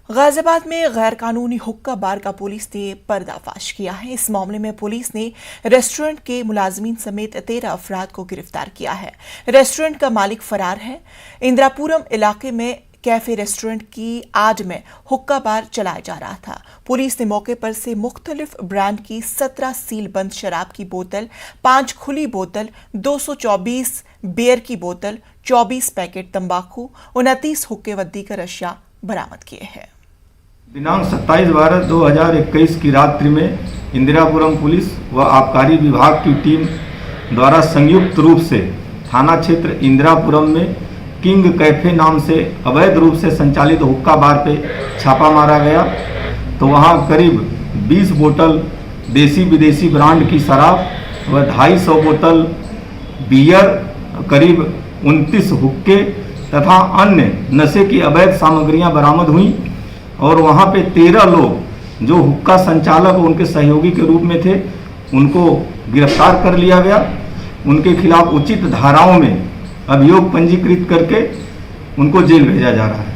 गाजियाबाद में गैर कानूनी हुक्का बार का पुलिस ने पर्दाफाश किया है। इस मामले में पुलिस ने रेस्टोरेंट के मुलाजमीन समेत 13 अफराद को गिरफ्तार किया है। रेस्टोरेंट का मालिक फरार है। इंदिरापुरम इलाके में कैफे रेस्टोरेंट की आड़ में हुक्का बार चलाया जा रहा था। पुलिस ने मौके पर से मुख्तलिफ ब्रांड की 17 सील बंद शराब की बोतल, 5 खुली बोतल, 224 बियर की बोतल, 24 पैकेट तंबाकू, 29 हुक्के व दीगर अशिया बरामद किए हैं। दिनांक 27/12/2021 की रात्रि में इंदिरापुरम पुलिस व आबकारी विभाग की टीम द्वारा संयुक्त रूप से थाना क्षेत्र इंदिरापुरम में किंग कैफे नाम से अवैध रूप से संचालित हुक्का बार पे छापा मारा गया। तो वहाँ करीब 20 बोतल देसी विदेशी ब्रांड की शराब व 250 बोतल बियर, करीब 29 हुक्के तथा अन्य नशे की अवैध सामग्रियां बरामद हुई और वहां पे 13 लोग जो हुक्का संचालक और उनके सहयोगी के रूप में थे उनको गिरफ्तार कर लिया गया। उनके खिलाफ उचित धाराओं में अभियोग पंजीकृत करके उनको जेल भेजा जा रहा है।